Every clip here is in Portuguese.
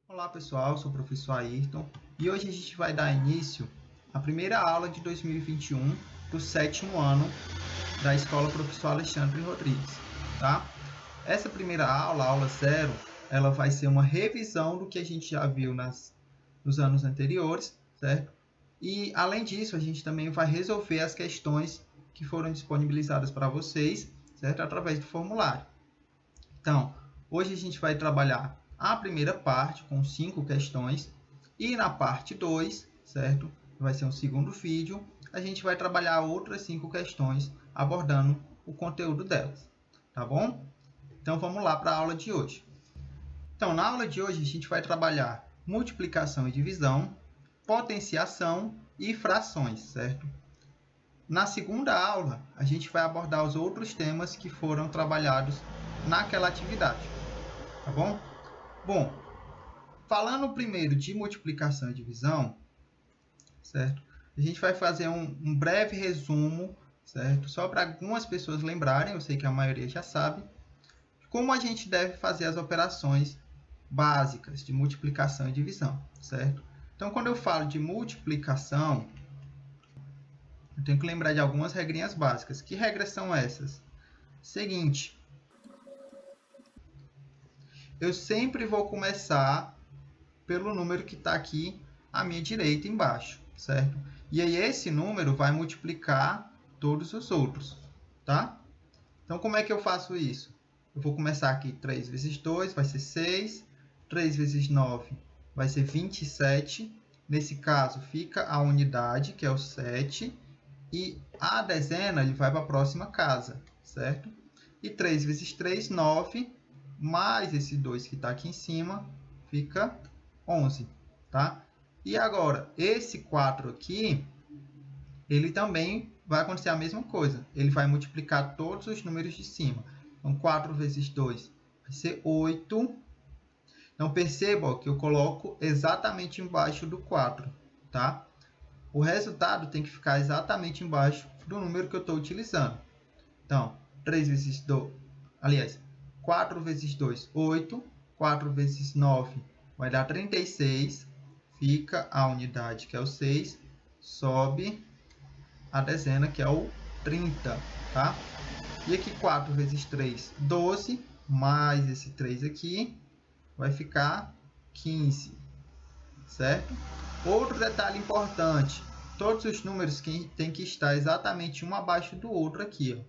Olá pessoal, sou o professor Ayrton e hoje a gente vai dar início à primeira aula de 2021 do sétimo ano da Escola Professor Alexandre Rodrigues, tá? Essa primeira aula, a aula 0, ela vai ser uma revisão do que a gente já viu nos anos anteriores, certo? E além disso, a gente também vai resolver as questões que foram disponibilizadas para vocês, certo? Através do formulário. Então, hoje a gente vai trabalhar a primeira parte com 5 questões e na parte 2, certo? Vai ser um segundo vídeo, a gente vai trabalhar outras 5 questões abordando o conteúdo delas, tá bom? Então vamos lá para a aula de hoje. Então, na aula de hoje a gente vai trabalhar multiplicação e divisão, potenciação e frações, certo? Na segunda aula, a gente vai abordar os outros temas que foram trabalhados naquela atividade, tá bom? Bom, falando primeiro de multiplicação e divisão, certo? A gente vai fazer um breve resumo, certo? Só para algumas pessoas lembrarem, eu sei que a maioria já sabe, como a gente deve fazer as operações básicas de multiplicação e divisão, certo? Então, quando eu falo de multiplicação, eu tenho que lembrar de algumas regrinhas básicas. Que regras são essas? Seguinte, eu sempre vou começar pelo número que está aqui à minha direita embaixo, certo? E aí esse número vai multiplicar todos os outros, tá? Então, como é que eu faço isso? Eu vou começar aqui 3 vezes 2, vai ser 6. 3 vezes 9 vai ser 27. Nesse caso, fica a unidade, que é o 7. E a dezena ele vai para a próxima casa, certo? E 3 vezes 3, 9. Mais esse 2 que está aqui em cima, fica 11, tá? E agora, esse 4 aqui, ele também vai acontecer a mesma coisa. Ele vai multiplicar todos os números de cima. Então, 4 vezes 2 vai ser 8. Então, perceba que eu coloco exatamente embaixo do 4, tá? O resultado tem que ficar exatamente embaixo do número que eu estou utilizando. Então, 3 vezes 2, aliás, 4 vezes 2, 8. 4 vezes 9 vai dar 36. Fica a unidade, que é o 6. Sobe a dezena, que é o 30, tá? E aqui 4 vezes 3, 12. Mais esse 3 aqui, vai ficar 15, certo? Outro detalhe importante, todos os números que tem que estar exatamente um abaixo do outro aqui, ó.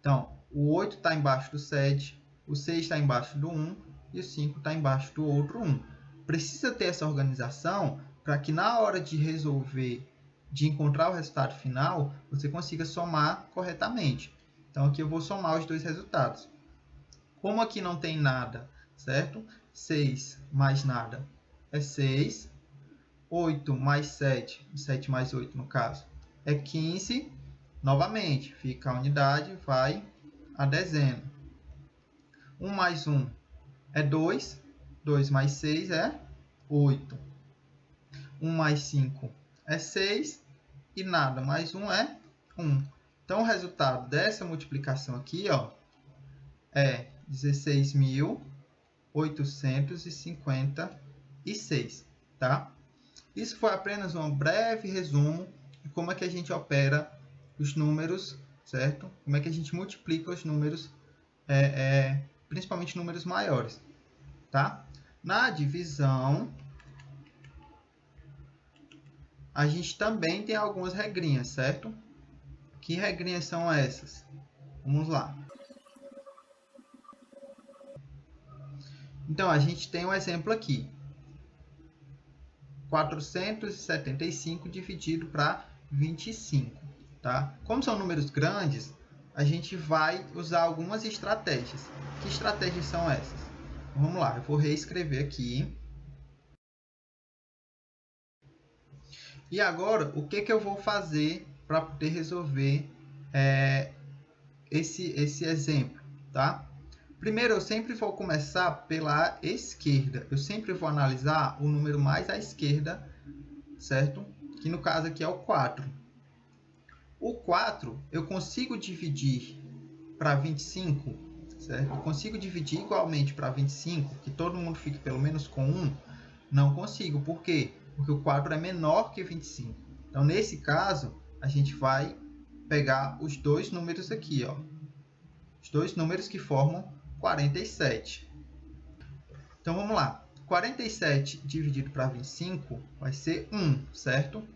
Então, o 8 está embaixo do 7, o 6 está embaixo do 1 e o 5 está embaixo do outro 1. Precisa ter essa organização para que na hora de resolver, de encontrar o resultado final, você consiga somar corretamente. Então, aqui eu vou somar os dois resultados. Como aqui não tem nada, certo? 6 mais nada é 6. 8 mais 7, 7 mais 8 no caso, é 15. Novamente, fica a unidade, vai a dezena. 1 mais 1 é 2. 2 mais 6 é 8. 1 mais 5 é 6. E nada, mais 1 é 1. Então, o resultado dessa multiplicação aqui, ó, é 16.856, tá? Isso foi apenas um breve resumo de como é que a gente opera os números, certo? Como é que a gente multiplica os números, principalmente números maiores, tá? Na divisão, a gente também tem algumas regrinhas, certo? Que regrinhas são essas? Vamos lá. Então, a gente tem um exemplo aqui. 475 dividido para 25, tá? Como são números grandes, a gente vai usar algumas estratégias. Que estratégias são essas? Vamos lá, eu vou reescrever aqui. E agora, o que eu vou fazer para poder resolver esse exemplo, tá? Primeiro, eu sempre vou começar pela esquerda. Eu sempre vou analisar o número mais à esquerda, certo? Que no caso aqui é o 4. O 4 eu consigo dividir para 25, certo? Eu consigo dividir igualmente para 25, que todo mundo fique pelo menos com 1. Não consigo. Por quê? Porque o quadro é menor que 25. Então, nesse caso, a gente vai pegar os dois números aqui, ó. Os dois números que formam 47. Então, vamos lá. 47 dividido para 25 vai ser 1, certo?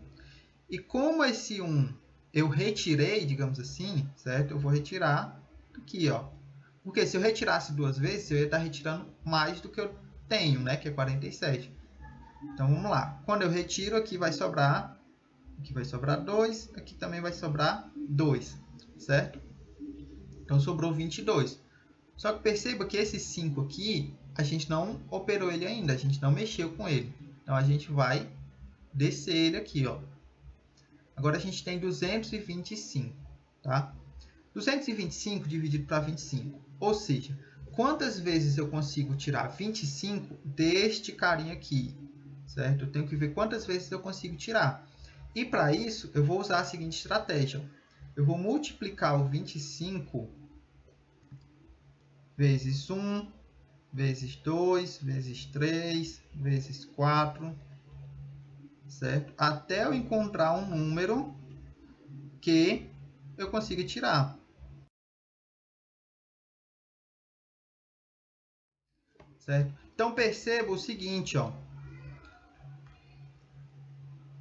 E como esse 1 eu retirei, digamos assim, certo? Eu vou retirar aqui, ó. Porque se eu retirasse duas vezes, eu ia estar retirando mais do que eu tenho, né? Que é 47. Então, vamos lá. Quando eu retiro, aqui vai sobrar 2, aqui também vai sobrar 2, certo? Então, sobrou 22. Só que perceba que esse 5 aqui, a gente não operou ele ainda, a gente não mexeu com ele. Então, a gente vai descer ele aqui, ó. Agora, a gente tem 225, tá? 225 dividido para 25. Ou seja, quantas vezes eu consigo tirar 25 deste carinha aqui, certo? Eu tenho que ver quantas vezes eu consigo tirar. E para isso, eu vou usar a seguinte estratégia. Eu vou multiplicar o 25 vezes 1, vezes 2, vezes 3, vezes 4, certo? Até eu encontrar um número que eu consiga tirar. Certo? Então, perceba o seguinte, ó.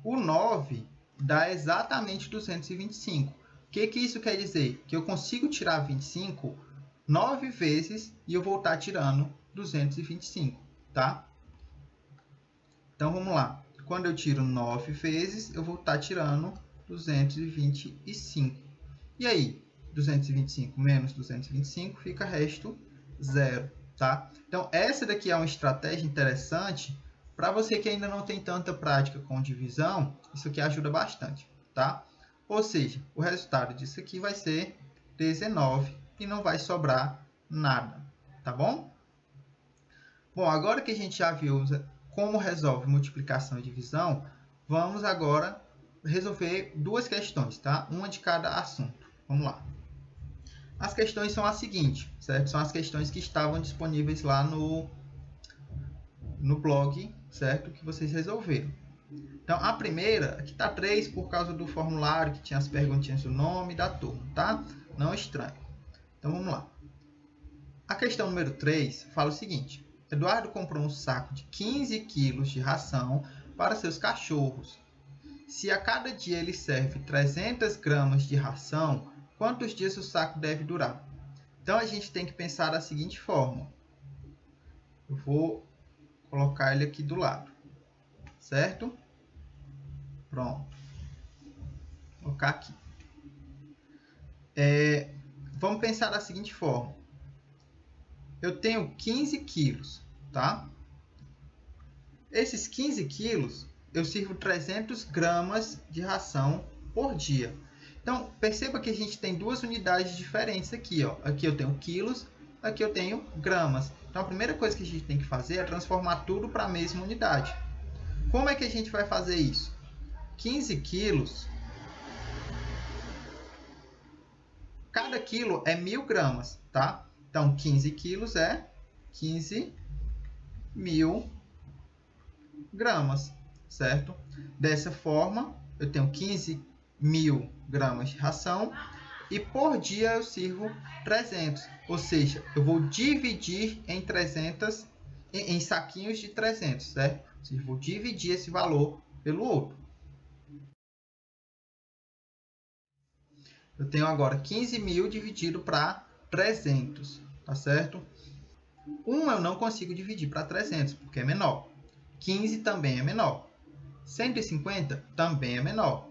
O 9 dá exatamente 225. O que isso quer dizer? Que eu consigo tirar 25 9 vezes e eu vou estar tirando 225, tá? Então, vamos lá. Quando eu tiro 9 vezes, eu vou estar tirando 225. E aí? 225 menos 225 fica resto 0, tá? Então, essa daqui é uma estratégia interessante para você que ainda não tem tanta prática com divisão. Isso aqui ajuda bastante, tá? Ou seja, o resultado disso aqui vai ser 19 e não vai sobrar nada, tá bom? Bom, agora que a gente já viu como resolve multiplicação e divisão, vamos agora resolver duas questões, tá? Uma de cada assunto. Vamos lá. As questões são as seguintes, certo? São as questões que estavam disponíveis lá no blog, certo? Que vocês resolveram. Então, a primeira, aqui está 3 por causa do formulário que tinha as perguntinhas do nome da turma, tá? Não estranho. Então, vamos lá. A questão número 3 fala o seguinte. Eduardo comprou um saco de 15 quilos de ração para seus cachorros. Se a cada dia ele serve 300 gramas de ração, quantos dias o saco deve durar? Então, a gente tem que pensar da seguinte forma. Eu vou colocar ele aqui do lado, certo? Pronto. Vou colocar aqui. Vamos pensar da seguinte forma. Eu tenho 15 quilos, tá? Esses 15 quilos, eu sirvo 300 gramas de ração por dia. Então, perceba que a gente tem duas unidades diferentes aqui, ó. Aqui eu tenho quilos, aqui eu tenho gramas. Então, a primeira coisa que a gente tem que fazer é transformar tudo para a mesma unidade. Como é que a gente vai fazer isso? 15 quilos, cada quilo é 1000 gramas, tá? Então, 15 quilos é 15.000 gramas, certo? Dessa forma, eu tenho 15.000 gramas de ração e por dia eu sirvo 300. Ou seja, eu vou dividir em 300, em saquinhos de 300, certo? Ou seja, eu vou dividir esse valor pelo outro. Eu tenho agora 15.000 dividido para 300, tá certo? 1 eu não consigo dividir para 300, porque é menor. 15 também é menor. 150 também é menor.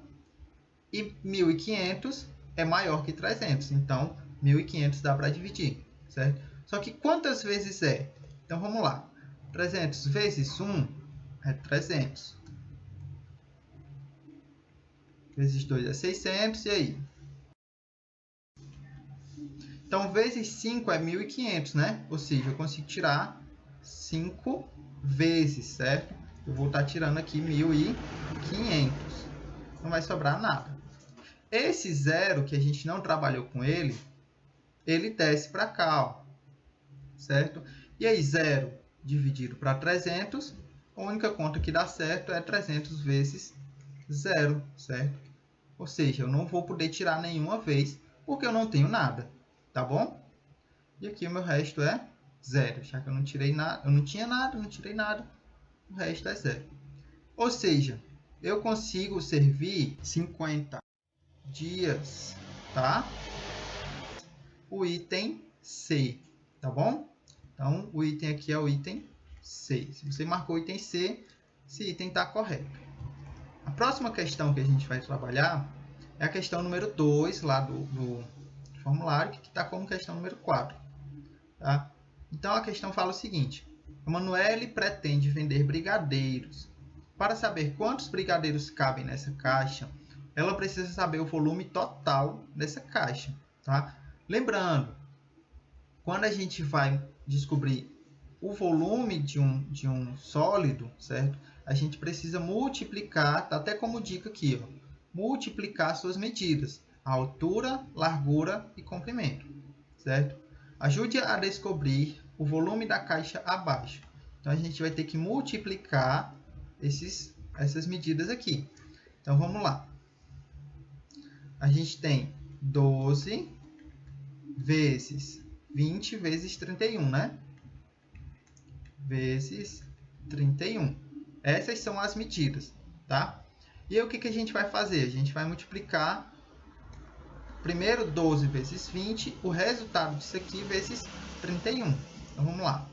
E 1.500 é maior que 300, então 1.500 dá para dividir, certo? Só que quantas vezes é? Então vamos lá. 300 vezes 1 é 300. Vezes 2 é 600, e aí? Então, vezes 5 é 1.500, né? Ou seja, eu consigo tirar 5 vezes, certo? Eu vou estar tirando aqui 1.500. Não vai sobrar nada. Esse zero, que a gente não trabalhou com ele, ele desce para cá, ó, certo? E aí, 0 dividido para 300 a única conta que dá certo é 300 vezes 0, certo? Ou seja, eu não vou poder tirar nenhuma vez, porque eu não tenho nada, tá bom? E aqui o meu resto é 0, já que eu não tirei nada, eu não tinha nada, não tirei nada, o resto é 0. Ou seja, eu consigo servir 50 dias, tá? O item C, tá bom? Então, o item aqui é o item C. Se você marcou o item C, esse item está correto. A próxima questão que a gente vai trabalhar é a questão número 2, lá do formulário, que está como questão número 4. Tá? Então, a questão fala o seguinte. A Manuele pretende vender brigadeiros. Para saber quantos brigadeiros cabem nessa caixa, ela precisa saber o volume total dessa caixa. Tá? Lembrando, quando a gente vai descobrir o volume de um sólido, certo? A gente precisa multiplicar, tá até como dica aqui, ó, multiplicar suas medidas, a altura, largura e comprimento, certo? Ajude a descobrir o volume da caixa abaixo. Então, a gente vai ter que multiplicar essas medidas aqui. Então, vamos lá. A gente tem 12 vezes 20 vezes 31, né? Vezes 31. Essas são as medidas, tá? E aí, o que a gente vai fazer? A gente vai multiplicar primeiro 12 vezes 20, o resultado disso aqui vezes 31. Então, vamos lá.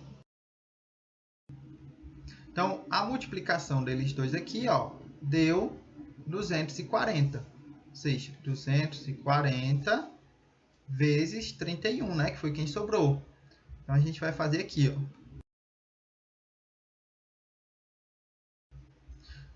Então, a multiplicação deles dois aqui, ó, deu 240. Ou seja, 240 vezes 31, né? Que foi quem sobrou. Então, a gente vai fazer aqui, ó.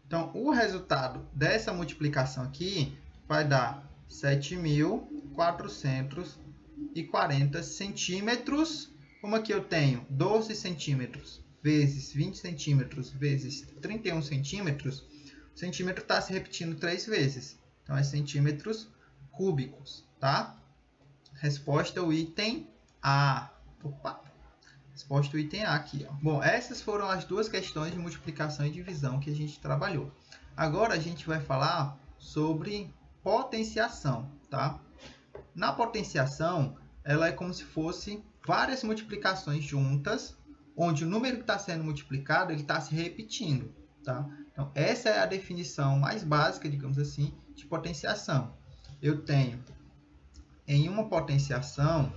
Então, o resultado dessa multiplicação aqui vai dar 7.440 centímetros. Como aqui eu tenho 12 centímetros vezes 20 centímetros vezes 31 centímetros, o centímetro está se repetindo 3 vezes. Então, é centímetros cúbicos, tá? Resposta o item A. Opa! Resposta o item A aqui, ó. Bom, essas foram as duas questões de multiplicação e divisão que a gente trabalhou. Agora a gente vai falar sobre potenciação, tá? Na potenciação, ela é como se fosse várias multiplicações juntas, onde o número que está sendo multiplicado ele está se repetindo, tá? Então, essa é a definição mais básica, digamos assim, de potenciação. Eu tenho em uma potenciação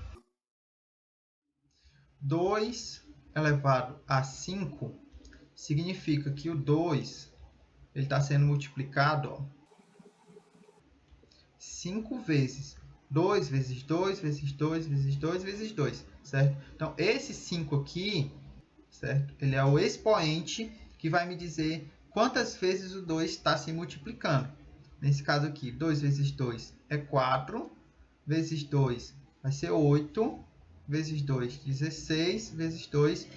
2 elevado a 5 significa que o 2 está sendo multiplicado, ó, 5 vezes. 2 vezes 2 vezes 2 vezes 2 vezes 2, certo? Então, esse 5 aqui, certo? Ele é o expoente que vai me dizer quantas vezes o 2 está se multiplicando. Nesse caso aqui, 2 vezes 2 é 4, vezes 2 vai ser 8, vezes 2, 16, vezes 2,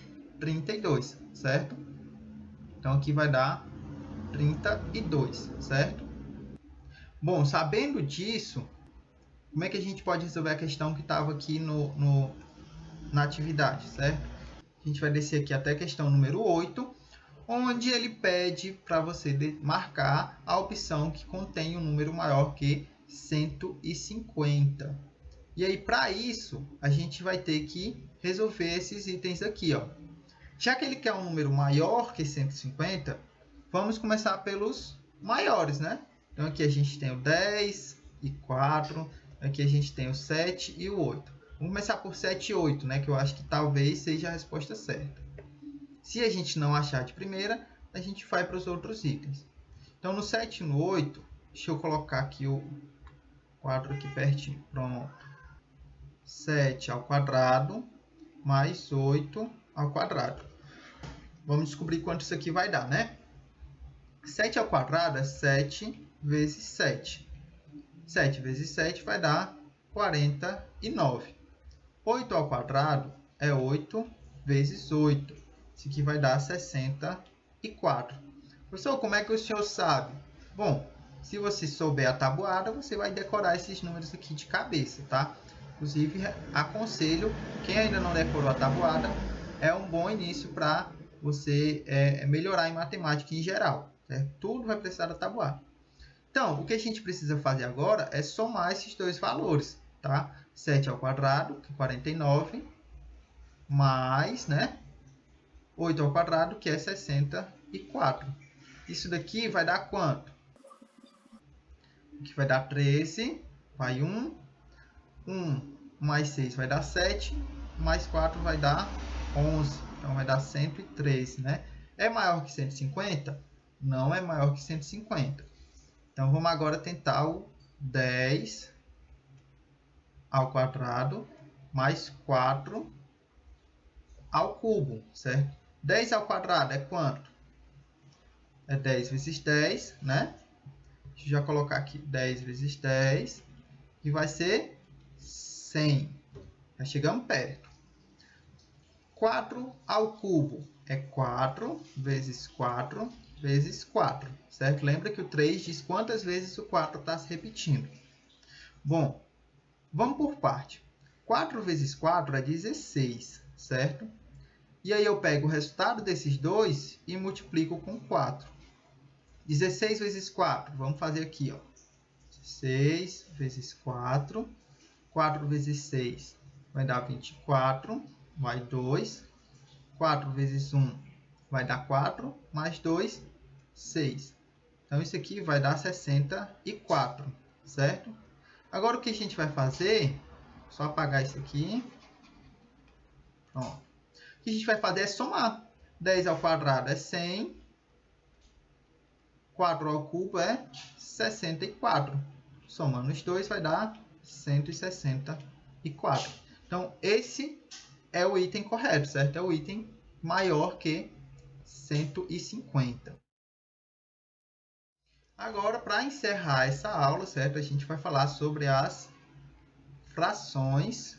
32, certo? Então, aqui vai dar 32, certo? Bom, sabendo disso, como é que a gente pode resolver a questão que estava aqui na atividade, certo? A gente vai descer aqui até a questão número 8, onde ele pede para você marcar a opção que contém um número maior que 150. E aí, para isso, a gente vai ter que resolver esses itens aqui, ó. Já que ele quer um número maior que 150, vamos começar pelos maiores, né? Então, aqui a gente tem o 10 e 4, aqui a gente tem o 7 e o 8. Vamos começar por 7 e 8, né? Que eu acho que talvez seja a resposta certa. Se a gente não achar de primeira, a gente vai para os outros itens. Então, no 7 e no 8, deixa eu colocar aqui o quadro aqui pertinho. Pronto. 7 ao quadrado mais 8 ao quadrado. Vamos descobrir quanto isso aqui vai dar, né? 7 ao quadrado é 7 vezes 7. 7 vezes 7 vai dar 49. 8 ao quadrado é 8 vezes 8. Isso aqui vai dar 64. Professor, como é que o senhor sabe? Bom, se você souber a tabuada, você vai decorar esses números aqui de cabeça, tá? Inclusive, aconselho, quem ainda não decorou a tabuada, é um bom início para você melhorar em matemática em geral. Certo? Tudo vai precisar da tabuada. Então, o que a gente precisa fazer agora é somar esses dois valores. Tá? 7 ao quadrado, que é 49, mais, né, 8 ao quadrado, que é 64. Isso daqui vai dar quanto? Aqui vai dar 13, vai 1. 1 mais 6 vai dar 7, mais 4 vai dar 11. Então, vai dar 113, né? É maior que 150? Não é maior que 150. Então, vamos agora tentar o 10 ao quadrado mais 4 ao cubo, certo? 10 ao quadrado é quanto? É 10 vezes 10, né? Deixa eu já colocar aqui 10 vezes 10, e vai ser 100. Já chegamos perto. 4 ao cubo é 4 vezes 4 vezes 4, certo? Lembra que o 3 diz quantas vezes o 4 está se repetindo. Bom, vamos por parte. 4 vezes 4 é 16, certo? E aí eu pego o resultado desses dois e multiplico com 4. 16 vezes 4, vamos fazer aqui, ó. 16 vezes 4, 4 vezes 6 vai dar 24, vai 2. 4 vezes 1 vai dar 4, mais 2, 6. Então, isso aqui vai dar 64, certo? Agora, o que a gente vai fazer, só apagar isso aqui. Pronto. O que a gente vai fazer é somar. 10 ao quadrado é 100. 4 ao cubo é 64. Somando os dois vai dar 164. Então, esse é o item correto, certo? É o item maior que 150. Agora, para encerrar essa aula, certo? A gente vai falar sobre as frações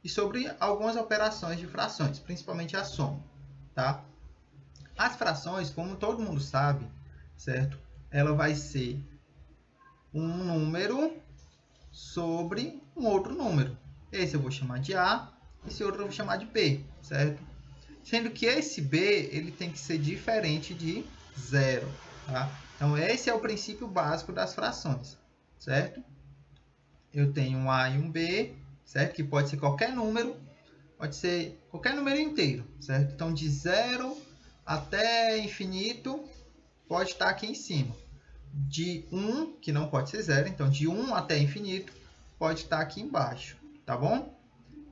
e sobre algumas operações de frações, principalmente a soma, tá? As frações, como todo mundo sabe, certo? Ela vai ser um número sobre um outro número. Esse eu vou chamar de A, esse outro eu vou chamar de B, certo? Sendo que esse B ele tem que ser diferente de zero, tá? Então, esse é o princípio básico das frações, certo? Eu tenho um A e um B, certo? Que pode ser qualquer número, pode ser qualquer número inteiro, certo? Então, de 0 até infinito, pode estar aqui em cima. De 1, que não pode ser 0, então de 1 até infinito, pode estar aqui embaixo, tá bom?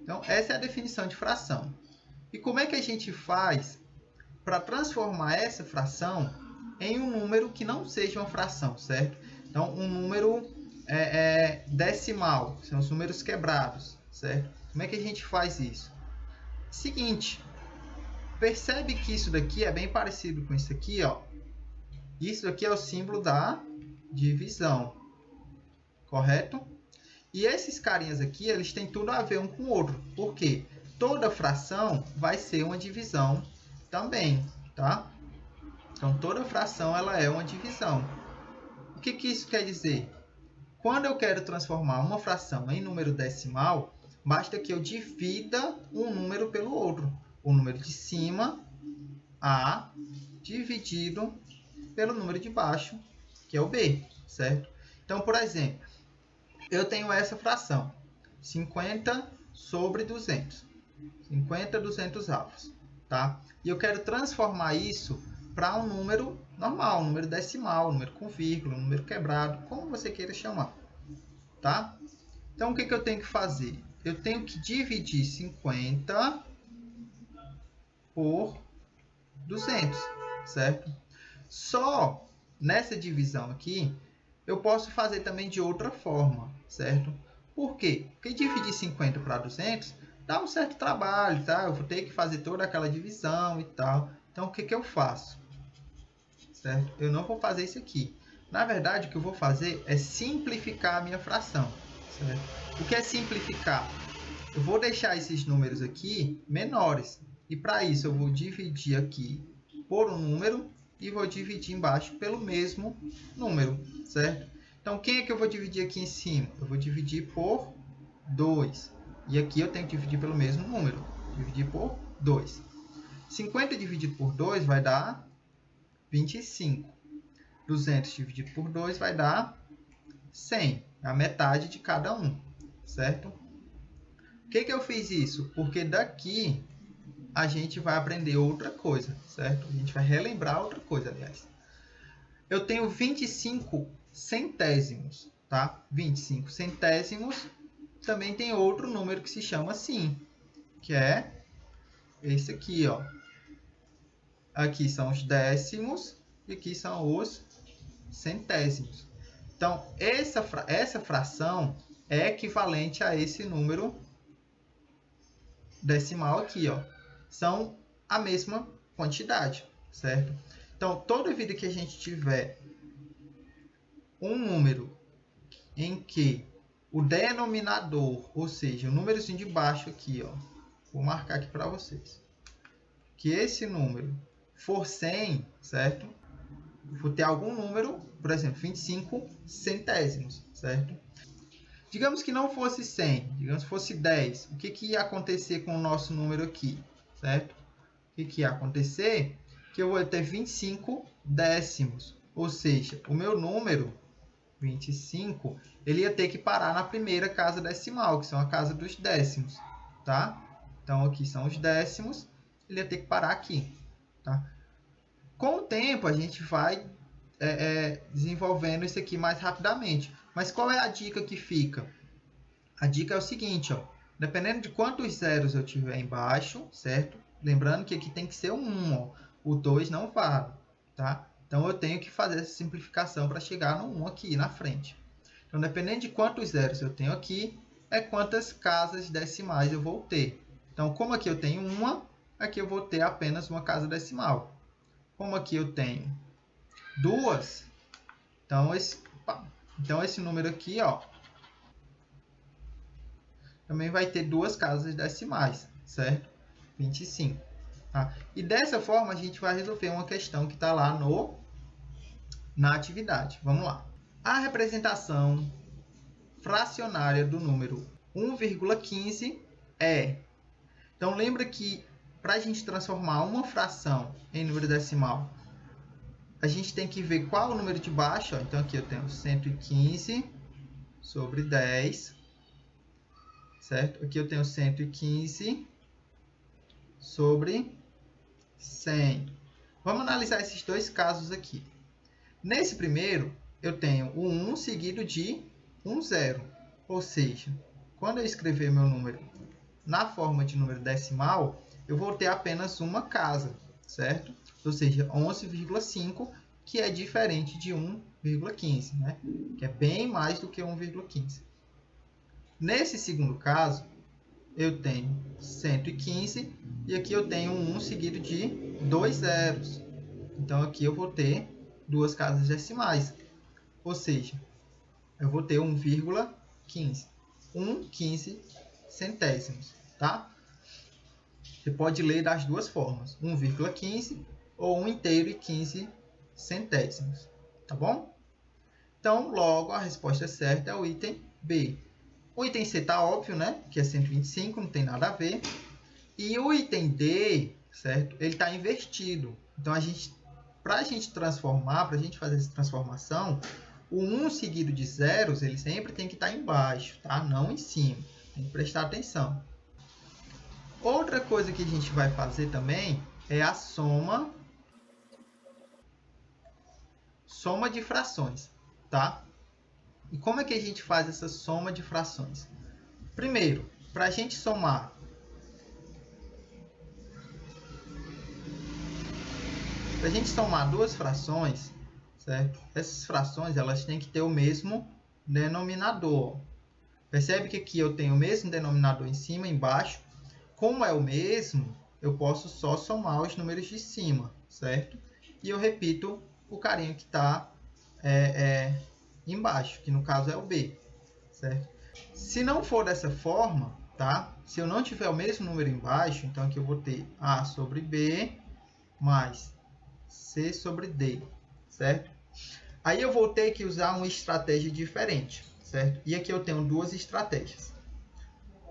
Então, essa é a definição de fração. E como é que a gente faz para transformar essa fração em um número que não seja uma fração, certo? Então, um número decimal, são os números quebrados, certo? Como é que a gente faz isso? Seguinte, percebe que isso daqui é bem parecido com isso aqui, ó. Isso aqui é o símbolo da divisão, correto? E esses carinhas aqui, eles têm tudo a ver um com o outro. Por quê? Toda fração vai ser uma divisão também, tá? Então, toda fração ela é uma divisão. O que isso quer dizer? Quando eu quero transformar uma fração em número decimal, basta que eu divida um número pelo outro. O número de cima, A, dividido pelo número de baixo, que é o B, certo? Então, por exemplo, eu tenho essa fração, 50 sobre 200. 50 200avos, tá? E eu quero transformar isso para um número normal, um número decimal, um número com vírgula, um número quebrado, como você queira chamar, tá? Então, o que eu tenho que fazer? Eu tenho que dividir 50 por 200, certo? Só nessa divisão aqui, eu posso fazer também de outra forma, certo? Por quê? Porque dividir 50 para 200 dá um certo trabalho, tá? Eu vou ter que fazer toda aquela divisão e tal. Então, o que eu faço? Certo? Eu não vou fazer isso aqui. Na verdade, o que eu vou fazer é simplificar a minha fração, certo? O que é simplificar? Eu vou deixar esses números aqui menores. E para isso, eu vou dividir aqui por um número e vou dividir embaixo pelo mesmo número, certo? Então, quem é que eu vou dividir aqui em cima? Eu vou dividir por 2. E aqui eu tenho que dividir pelo mesmo número. Dividir por 2. 50 dividido por 2 vai dar 25. 200 dividido por 2 vai dar 100. A metade de cada um, certo? Por que eu fiz isso? Porque daqui a gente vai aprender outra coisa, certo? A gente vai relembrar outra coisa, aliás. Eu tenho 25 centésimos, tá? 25 centésimos também tem outro número que se chama assim, que é esse aqui, ó. Aqui são os décimos e aqui são os centésimos. Então, essa fração é equivalente a esse número decimal aqui, ó. São a mesma quantidade, certo? Então, toda vida que a gente tiver um número em que o denominador, ou seja, o númerozinho de baixo aqui, ó, vou marcar aqui para vocês, que esse número for 100, certo? Vou ter algum número, por exemplo, 25 centésimos, certo? Digamos que não fosse 100, digamos que fosse 10. O que ia acontecer com o nosso número aqui, certo? O que ia acontecer? Que eu vou ter 25 décimos, ou seja, o meu número 25, ele ia ter que parar na primeira casa decimal, que são a casa dos décimos, tá? Então, aqui são os décimos, ele ia ter que parar aqui, tá? Com o tempo, a gente vai desenvolvendo isso aqui mais rapidamente. Mas qual é a dica que fica? A dica é o seguinte, ó, dependendo de quantos zeros eu tiver embaixo, certo? Lembrando que aqui tem que ser um 1, ó, o 2 não vale, tá? Então, eu tenho que fazer essa simplificação para chegar no 1 aqui na frente. Então, dependendo de quantos zeros eu tenho aqui, é quantas casas decimais eu vou ter. Então, como aqui eu tenho uma, aqui eu vou ter apenas uma casa decimal. Como aqui eu tenho duas, então esse número aqui, ó, também vai ter duas casas decimais, certo? 25. Tá? E dessa forma a gente vai resolver uma questão que está lá na atividade. Vamos lá. A representação fracionária do número 1,15 é... Então, lembra que para a gente transformar uma fração em número decimal, a gente tem que ver qual é o número de baixo. Ó. Então, aqui eu tenho 115 sobre 10, certo? Aqui eu tenho 115 sobre 100. Vamos analisar esses dois casos aqui. Nesse primeiro, eu tenho o 1 seguido de um zero. Ou seja, quando eu escrever meu número na forma de número decimal, eu vou ter apenas uma casa, certo? Ou seja, 11,5, que é diferente de 1,15, né? Que é bem mais do que 1,15. Nesse segundo caso, eu tenho 115 e aqui eu tenho um 1 seguido de dois zeros. Então, aqui eu vou ter duas casas decimais. Ou seja, eu vou ter 1,15. 1,15 centésimos, tá? Você pode ler das duas formas, 1,15 ou 1 inteiro e 15 centésimos, tá bom? Então, logo, a resposta certa é o item B. O item C está óbvio, né? Que é 125, não tem nada a ver. E o item D, certo? Ele está invertido. Então, para a gente transformar, para a gente fazer essa transformação, o 1 seguido de zeros, ele sempre tem que estar embaixo, tá? Não em cima. Tem que prestar atenção. Outra coisa que a gente vai fazer também é a soma de frações, tá? E como é que a gente faz essa soma de frações? Primeiro, para a gente somar duas frações, certo? Essas frações elas têm que ter o mesmo denominador. Percebe que aqui eu tenho o mesmo denominador em cima e embaixo. Como é o mesmo, eu posso só somar os números de cima, certo? E eu repito o carinho que está embaixo, que no caso é o B, certo? Se não for dessa forma, tá? Se eu não tiver o mesmo número embaixo, então aqui eu vou ter A sobre B mais C sobre D, certo? Aí eu vou ter que usar uma estratégia diferente, certo? E aqui eu tenho duas estratégias.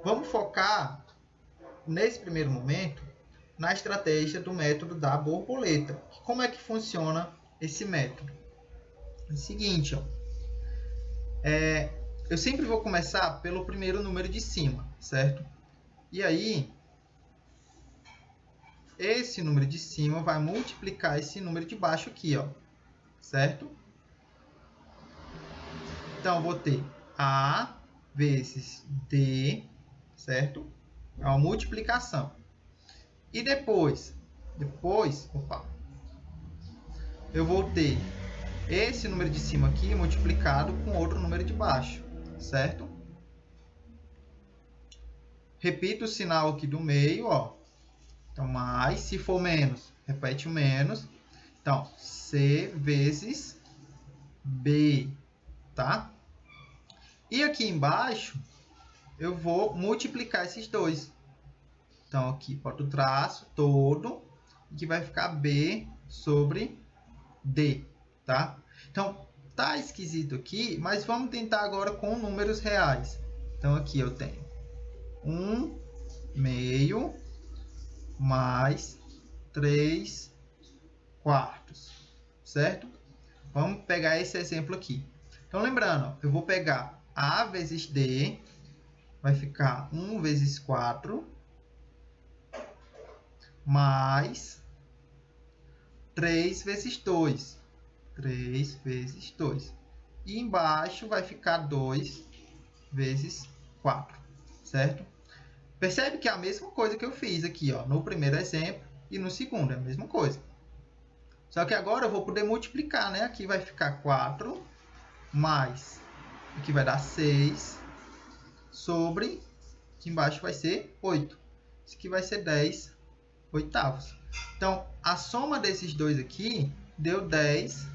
Vamos focar, nesse primeiro momento, na estratégia do método da borboleta. Como é que funciona esse método? É o seguinte, ó, eu sempre vou começar pelo primeiro número de cima, certo? E aí, esse número de cima vai multiplicar esse número de baixo aqui, ó, certo? Então, eu vou ter A vezes D, certo? É uma multiplicação. E depois, eu vou ter esse número de cima aqui multiplicado com outro número de baixo, certo? Repito o sinal aqui do meio, ó. Então, mais, se for menos, repete o menos. Então, C vezes B, tá? E aqui embaixo, eu vou multiplicar esses dois. Então, aqui, boto o traço todo, que vai ficar B sobre D, tá? Então, tá esquisito aqui, mas vamos tentar agora com números reais. Então, aqui eu tenho 1 meio mais 3 quartos, certo? Vamos pegar esse exemplo aqui. Então, lembrando, ó, eu vou pegar A vezes D, vai ficar 1 vezes 4, mais 3 vezes 2. 3 vezes 2. E embaixo vai ficar 2 vezes 4, certo? Percebe que é a mesma coisa que eu fiz aqui, ó, no primeiro exemplo e no segundo, é a mesma coisa. Só que agora eu vou poder multiplicar, né? Aqui vai ficar 4 mais, aqui vai dar 6 sobre, aqui embaixo vai ser 8. Isso aqui vai ser 10 oitavos. Então, a soma desses dois aqui deu 10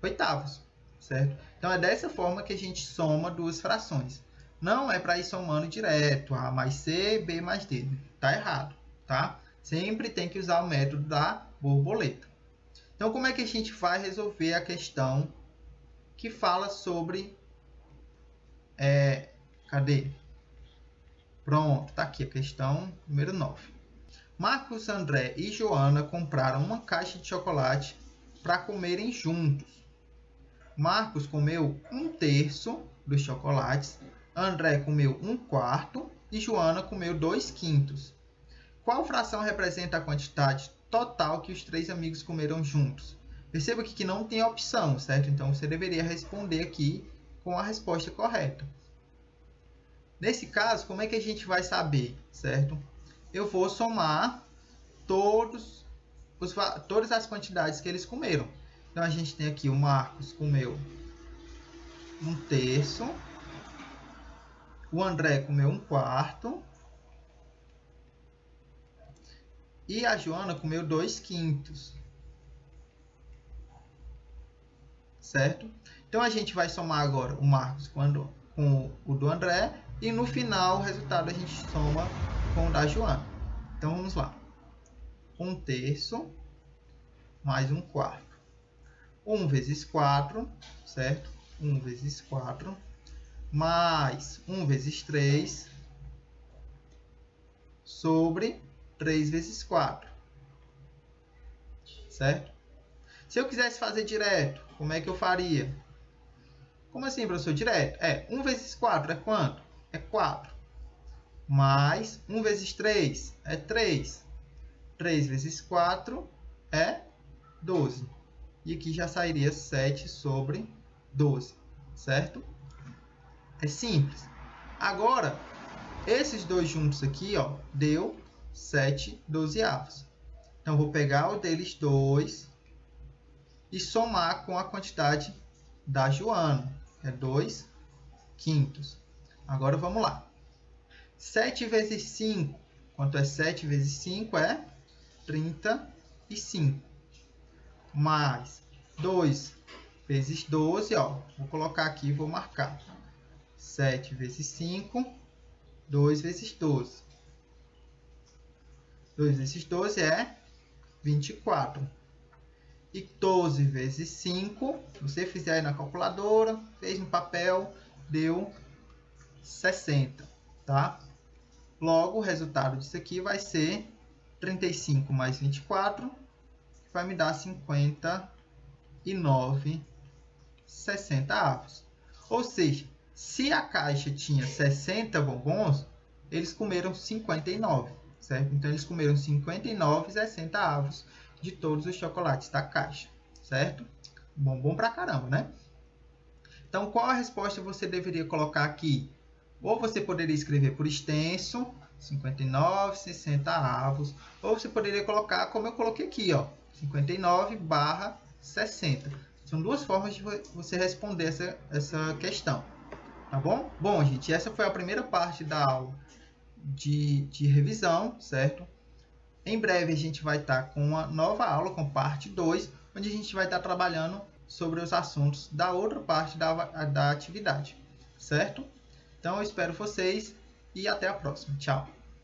oitavos, certo? Então, é dessa forma que a gente soma duas frações. Não é para ir somando direto, A mais C, B mais D. Tá errado, tá? Sempre tem que usar o método da borboleta. Então, como é que a gente vai resolver a questão que fala sobre... cadê? Pronto, tá aqui a questão número 9. Marcos, André e Joana compraram uma caixa de chocolate para comerem juntos. Marcos comeu 1/3 dos chocolates, André comeu 1/4 e Joana comeu 2/5. Qual fração representa a quantidade total que os três amigos comeram juntos? Perceba aqui que não tem opção, certo? Então, você deveria responder aqui com a resposta correta. Nesse caso, como é que a gente vai saber, certo? Eu vou somar todas as quantidades que eles comeram. Então, a gente tem aqui o Marcos comeu 1/3, o André comeu 1/4 e a Joana comeu 2/5, certo? Então, a gente vai somar agora o Marcos com o do André e no final o resultado a gente soma com o da Joana. Então, vamos lá. 1/3 mais 1/4. 1 vezes 4, certo? 1 vezes 4, mais 1 vezes 3, sobre 3 vezes 4, certo? Se eu quisesse fazer direto, como é que eu faria? Como assim, professor? Direto? 1 vezes 4 é quanto? É 4. Mais 1 vezes 3 é 3. 3 vezes 4 é 12. E aqui já sairia 7 sobre 12, certo? É simples. Agora, esses dois juntos aqui, ó, deu 7 dozeavos. Então, vou pegar o deles dois e somar com a quantidade da Joana, que é 2/5. Agora, vamos lá. 7 vezes 5, quanto é 7 vezes 5? É 35. Mais 2 vezes 12, ó, vou colocar aqui e vou marcar. 7 vezes 5, 2 vezes 12. 2 vezes 12 é 24. E 12 vezes 5, se você fizer aí na calculadora, fez no papel, deu 60, tá? Logo, o resultado disso aqui vai ser 35 mais 24 vai me dar 59,60. Ou seja, se a caixa tinha 60 bombons, eles comeram 59, certo? Então, eles comeram 59,60 de todos os chocolates da caixa, certo? Bombom pra caramba, né? Então, qual a resposta você deveria colocar aqui? Ou você poderia escrever por extenso, 59,60, ou você poderia colocar como eu coloquei aqui, ó, 59/60. São duas formas de você responder essa questão, tá bom? Bom, gente, essa foi a primeira parte da aula de revisão, certo? Em breve a gente vai estar com uma nova aula, com parte 2, onde a gente vai estar trabalhando sobre os assuntos da outra parte da atividade, certo? Então, eu espero vocês e até a próxima. Tchau!